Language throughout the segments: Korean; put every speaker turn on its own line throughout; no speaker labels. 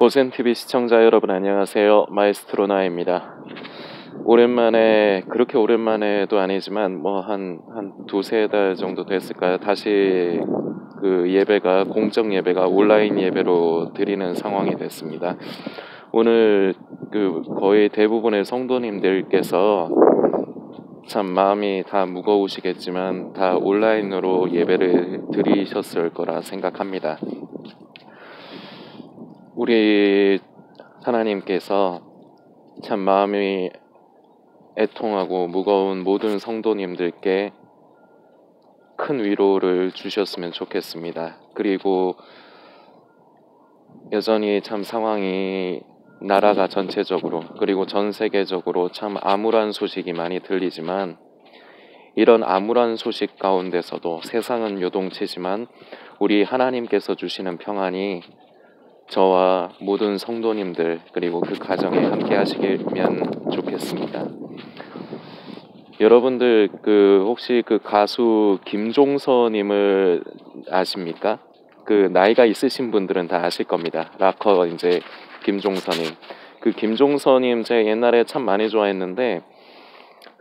고센TV 시청자 여러분 안녕하세요. 마에스트로나입니다. 오랜만에, 그렇게 오랜만에도 아니지만 한 두세 달 정도 됐을까요? 다시 그 예배가, 공적 예배가 온라인 예배로 드리는 상황이 됐습니다. 오늘 거의 대부분의 성도님들께서 참 마음이 다 무거우시겠지만 다 온라인으로 예배를 드리셨을 거라 생각합니다. 우리 하나님께서 참 마음이 애통하고 무거운 모든 성도님들께 큰 위로를 주셨으면 좋겠습니다. 그리고 여전히 참 상황이 나라가 전체적으로 그리고 전 세계적으로 참 암울한 소식이 많이 들리지만 이런 암울한 소식 가운데서도 세상은 요동치지만 우리 하나님께서 주시는 평안이 저와 모든 성도님들 그리고 그 가정에 함께 하시면 좋겠습니다. 여러분들 혹시 그 가수 김종서님을 아십니까? 나이가 있으신 분들은 다 아실 겁니다. 락커 이제 김종서님. 김종서님 제가 옛날에 참 많이 좋아했는데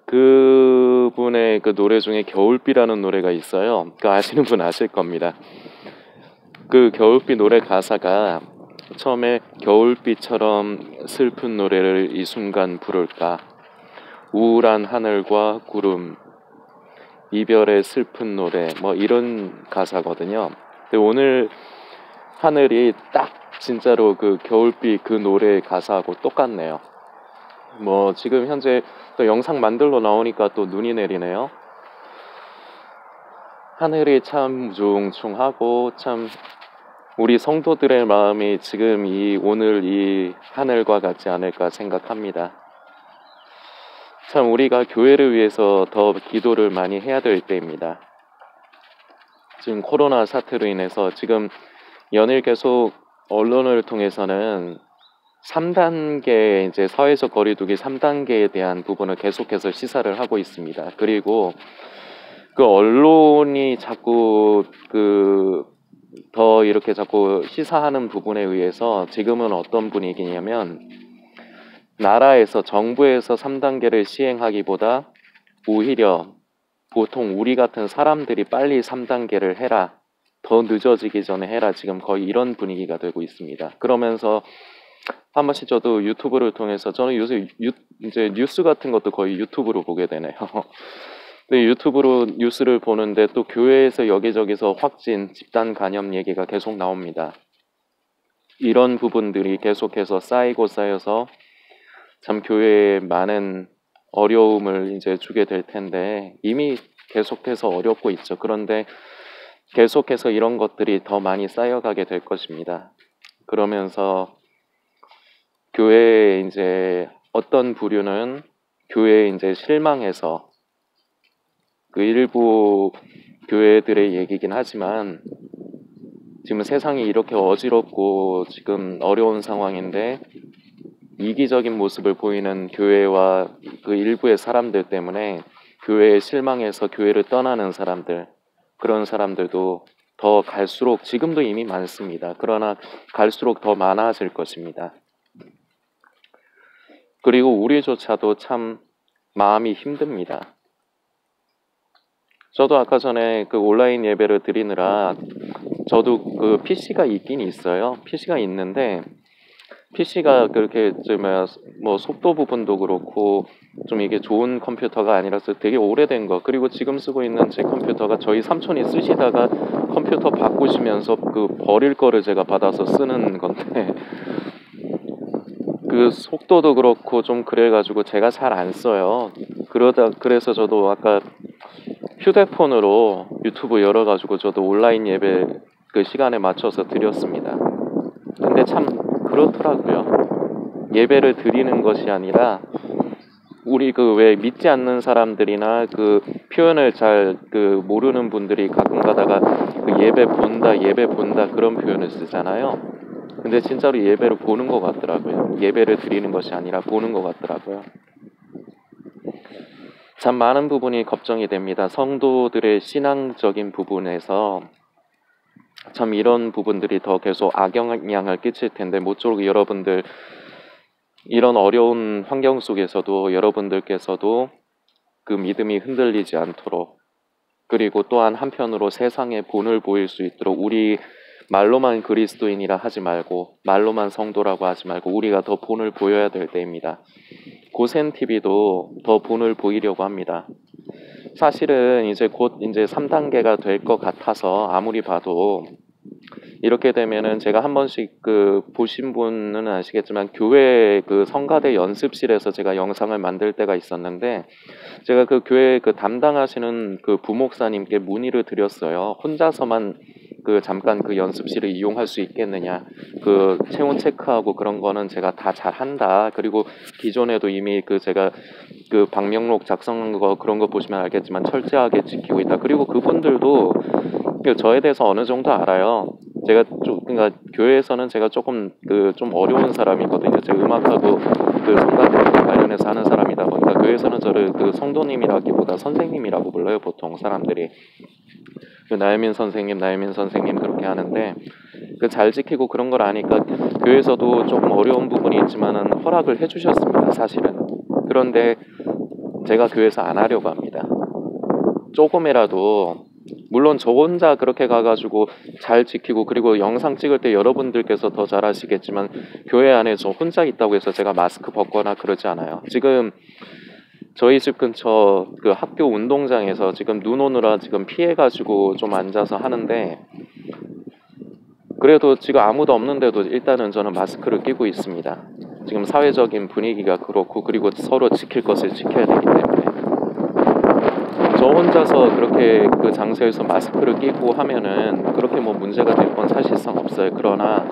그분의 그 노래 중에 겨울비라는 노래가 있어요. 아시는 분 아실 겁니다. 겨울비 노래 가사가 처음에 겨울비처럼 슬픈 노래를 이 순간 부를까, 우울한 하늘과 구름, 이별의 슬픈 노래, 이런 가사거든요. 근데 오늘 하늘이 딱 진짜로 겨울비 노래 가사하고 똑같네요. 지금 현재 또 영상 만들러 나오니까 또 눈이 내리네요. 하늘이 참 무중충하고 참 우리 성도들의 마음이 지금 오늘 이 하늘과 같지 않을까 생각합니다. 참 우리가 교회를 위해서 더 기도를 많이 해야 될 때입니다. 지금 코로나 사태로 인해서 지금 연일 계속 언론을 통해서는 3단계 이제 사회적 거리두기 3단계에 대한 부분을 계속해서 시사를 하고 있습니다. 그리고 언론이 자꾸 더 이렇게 자꾸 시사하는 부분에 의해서 지금은 어떤 분위기냐면 나라에서 정부에서 3단계를 시행하기보다 오히려 보통 우리 같은 사람들이 빨리 3단계를 해라, 더 늦어지기 전에 해라, 지금 거의 이런 분위기가 되고 있습니다. 그러면서 한 번씩 저도 유튜브를 통해서 저는 요새 이제 뉴스 같은 것도 거의 유튜브로 보게 되네요. 유튜브로 뉴스를 보는데 또 교회에서 여기저기서 확진, 집단 감염 얘기가 계속 나옵니다. 이런 부분들이 계속해서 쌓이고 쌓여서 참 교회에 많은 어려움을 이제 주게 될 텐데 이미 계속해서 어렵고 있죠. 그런데 계속해서 이런 것들이 더 많이 쌓여가게 될 것입니다. 그러면서 교회에 이제 어떤 부류는 교회에 이제 실망해서 일부 교회들의 얘기긴 하지만 지금 세상이 이렇게 어지럽고 지금 어려운 상황인데 이기적인 모습을 보이는 교회와 일부의 사람들 때문에 교회에 실망해서 교회를 떠나는 사람들, 그런 사람들도 더 갈수록 지금도 이미 많습니다. 그러나 갈수록 더 많아질 것입니다. 그리고 우리조차도 참 마음이 힘듭니다. 저도 아까 전에 온라인 예배를 드리느라 저도 PC가 있긴 있어요. PC가 있는데 PC가 그렇게 속도 부분도 그렇고 좀 이게 좋은 컴퓨터가 아니라서 되게 오래된 거, 그리고 지금 쓰고 있는 제 컴퓨터가 저희 삼촌이 쓰시다가 컴퓨터 바꾸시면서 버릴 거를 제가 받아서 쓰는 건데 속도도 그렇고 좀 그래가지고 제가 잘 안 써요. 그래서 저도 아까 휴대폰으로 유튜브 열어가지고 저도 온라인 예배 시간에 맞춰서 드렸습니다. 근데 참 그렇더라고요. 예배를 드리는 것이 아니라 우리 왜 믿지 않는 사람들이나 표현을 잘 모르는 분들이 가끔 가다가 예배 본다 그런 표현을 쓰잖아요. 근데 진짜로 예배를 보는 것 같더라고요. 예배를 드리는 것이 아니라 보는 것 같더라고요. 참 많은 부분이 걱정이 됩니다. 성도들의 신앙적인 부분에서 참 이런 부분들이 더 계속 악영향을 끼칠 텐데 모쪼록 여러분들 이런 어려운 환경 속에서도 여러분들께서도 그 믿음이 흔들리지 않도록, 그리고 또한 한편으로 세상에 본을 보일 수 있도록, 우리 말로만 그리스도인이라 하지 말고 말로만 성도라고 하지 말고 우리가 더 본을 보여야 될 때입니다. 고센TV도 더 본을 보이려고 합니다. 사실은 이제 곧 이제 3단계가 될 것 같아서 아무리 봐도 이렇게 되면은 제가 한 번씩 그 보신 분은 아시겠지만 교회 그 성가대 연습실에서 제가 영상을 만들 때가 있었는데 제가 그 교회 그 담당하시는 그 부목사님께 문의를 드렸어요. 혼자서만 그 잠깐 그 연습실을 이용할 수 있겠느냐. 그 체온 체크하고 그런 거는 제가 다 잘한다. 그리고 기존에도 이미 그 제가 그 방명록 작성한 거 그런 거 보시면 알겠지만 철저하게 지키고 있다. 그리고 그분들도 그 저에 대해서 어느 정도 알아요. 제가 좀 그러니까 교회에서는 제가 조금 그 좀 어려운 사람이거든요. 제가 음악하고 그 성가대 관련해서 하는 사람이다 보니까 교회에서는 저를 그 성도님이라기보다 선생님이라고 불러요. 보통 사람들이 그 나혜민 선생님 그렇게 하는데 그 잘 지키고 그런 걸 아니까 교회에서도 조금 어려운 부분이 있지만은 허락을 해주셨습니다. 사실은. 그런데 제가 교회에서 안 하려고 합니다. 조금이라도 물론 저 혼자 그렇게 가가지고 잘 지키고 그리고 영상 찍을 때 여러분들께서 더 잘 아시겠지만 교회 안에 저 혼자 있다고 해서 제가 마스크 벗거나 그러지 않아요. 지금 저희 집 근처 그 학교 운동장에서 지금 눈 오느라 지금 피해가지고 좀 앉아서 하는데 그래도 지금 아무도 없는데도 일단은 저는 마스크를 끼고 있습니다. 지금 사회적인 분위기가 그렇고 그리고 서로 지킬 것을 지켜야 되기 때문에 저 혼자서 그렇게 그 장소에서 마스크를 끼고 하면은 그렇게 뭐 문제가 될 건 사실상 없어요. 그러나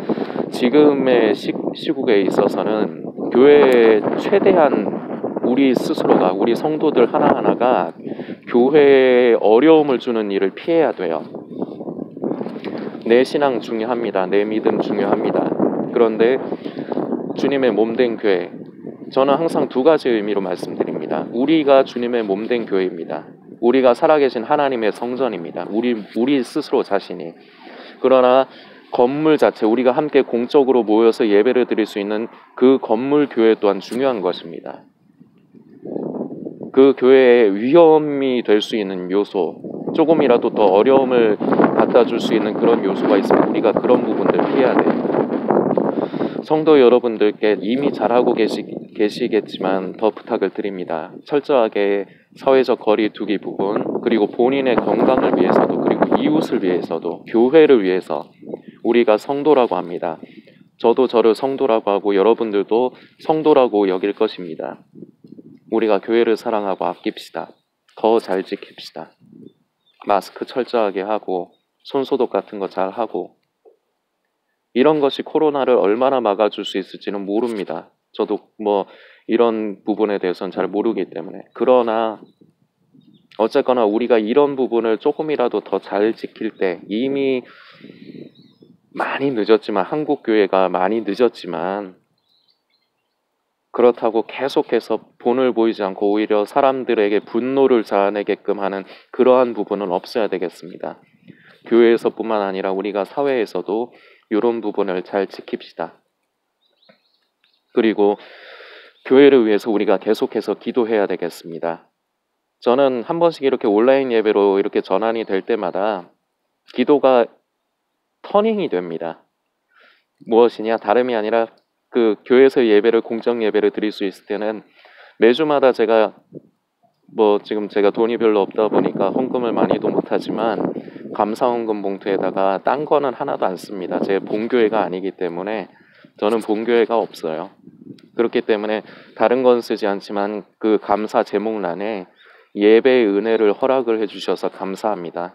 지금의 시국에 있어서는 교회의 최대한 우리 스스로가 우리 성도들 하나하나가 교회에 어려움을 주는 일을 피해야 돼요. 내 신앙 중요합니다. 내 믿음 중요합니다. 그런데 주님의 몸된 교회, 저는 항상 두 가지 의미로 말씀드립니다. 우리가 주님의 몸된 교회입니다. 우리가 살아계신 하나님의 성전입니다. 우리 스스로 자신이. 그러나 건물 자체, 우리가 함께 공적으로 모여서 예배를 드릴 수 있는 그 건물 교회 또한 중요한 것입니다. 그 교회에 위험이 될 수 있는 요소, 조금이라도 더 어려움을 갖다 줄 수 있는 그런 요소가 있으면 우리가 그런 부분들 피해야 돼요. 성도 여러분들께 이미 잘하고 계시겠지만 더 부탁을 드립니다. 철저하게 사회적 거리 두기 부분, 그리고 본인의 건강을 위해서도, 그리고 이웃을 위해서도, 교회를 위해서 우리가 성도라고 합니다. 저도 저를 성도라고 하고 여러분들도 성도라고 여길 것입니다. 우리가 교회를 사랑하고 아낍시다. 더 잘 지킵시다. 마스크 철저하게 하고 손소독 같은 거 잘 하고 이런 것이 코로나를 얼마나 막아줄 수 있을지는 모릅니다. 저도 뭐 이런 부분에 대해서는 잘 모르기 때문에. 그러나 어쨌거나 우리가 이런 부분을 조금이라도 더 잘 지킬 때 이미 많이 늦었지만 한국 교회가 많이 늦었지만 그렇다고 계속해서 본을 보이지 않고 오히려 사람들에게 분노를 자아내게끔 하는 그러한 부분은 없어야 되겠습니다. 교회에서뿐만 아니라 우리가 사회에서도 이런 부분을 잘 지킵시다. 그리고 교회를 위해서 우리가 계속해서 기도해야 되겠습니다. 저는 한 번씩 이렇게 온라인 예배로 이렇게 전환이 될 때마다 기도가 터닝이 됩니다. 무엇이냐? 다름이 아니라 그 교회에서 예배를 공적 예배를 드릴 수 있을 때는 매주마다 제가 뭐 지금 제가 돈이 별로 없다 보니까 헌금을 많이도 못하지만 감사 헌금 봉투에다가 딴 거는 하나도 안 씁니다. 제 본교회가 아니기 때문에 저는 본교회가 없어요. 그렇기 때문에 다른 건 쓰지 않지만 그 감사 제목란에 예배의 은혜를 허락을 해주셔서 감사합니다.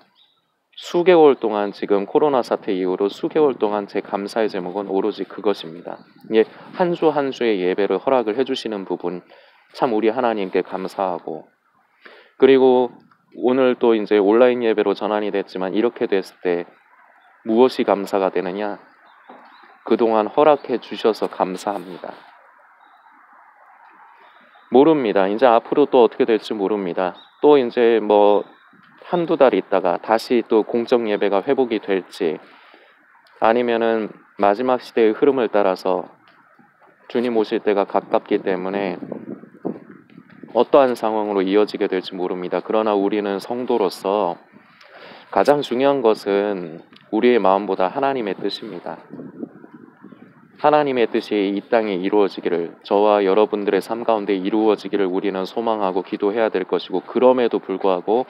수개월 동안 지금 코로나 사태 이후로 수개월 동안 제 감사의 제목은 오로지 그것입니다. 예, 한 주 한 주의 예배를 허락을 해주시는 부분 참 우리 하나님께 감사하고 그리고 오늘 또 이제 온라인 예배로 전환이 됐지만 이렇게 됐을 때 무엇이 감사가 되느냐? 그동안 허락해 주셔서 감사합니다. 모릅니다. 이제 앞으로 또 어떻게 될지 모릅니다. 또 이제 뭐 한두 달 있다가 다시 또 공적 예배가 회복이 될지 아니면은 마지막 시대의 흐름을 따라서 주님 오실 때가 가깝기 때문에 어떠한 상황으로 이어지게 될지 모릅니다. 그러나 우리는 성도로서 가장 중요한 것은 우리의 마음보다 하나님의 뜻입니다. 하나님의 뜻이 이 땅에 이루어지기를, 저와 여러분들의 삶 가운데 이루어지기를 우리는 소망하고 기도해야 될 것이고, 그럼에도 불구하고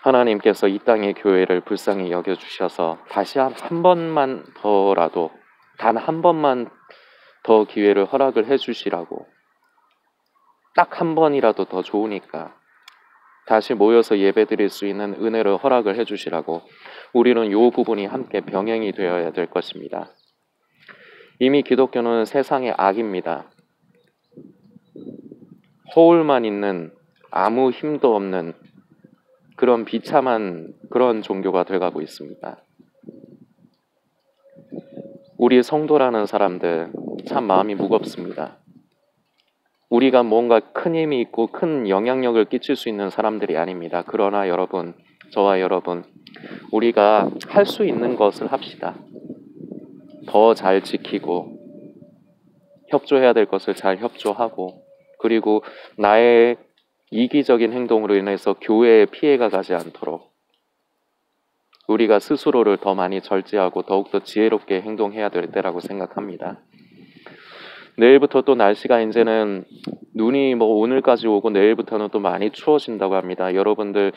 하나님께서 이 땅의 교회를 불쌍히 여겨주셔서 다시 한 번만 더라도, 단 한 번만 더 기회를 허락을 해주시라고, 딱 한 번이라도 더 좋으니까 다시 모여서 예배드릴 수 있는 은혜를 허락을 해주시라고, 우리는 이 부분이 함께 병행이 되어야 될 것입니다. 이미 기독교는 세상의 악입니다. 허울만 있는, 아무 힘도 없는 그런 비참한 그런 종교가 돼가고 있습니다. 우리 성도라는 사람들 참 마음이 무겁습니다. 우리가 뭔가 큰 힘이 있고 큰 영향력을 끼칠 수 있는 사람들이 아닙니다. 그러나 여러분, 저와 여러분, 우리가 할 수 있는 것을 합시다. 더 잘 지키고, 협조해야 될 것을 잘 협조하고, 그리고 나의 이기적인 행동으로 인해서 교회에 피해가 가지 않도록 우리가 스스로를 더 많이 절제하고 더욱더 지혜롭게 행동해야 될 때라고 생각합니다. 내일부터 또 날씨가 이제는 눈이 오늘까지 오고 내일부터는 또 많이 추워진다고 합니다. 여러분들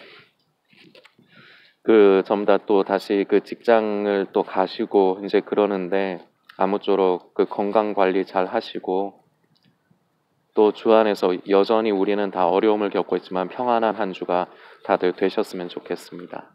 전부 다 또 다시 직장을 또 가시고 이제 그러는데, 아무쪼록 건강 관리 잘 하시고, 또 주 안에서 여전히 우리는 다 어려움을 겪고 있지만 평안한 한 주가 다들 되셨으면 좋겠습니다.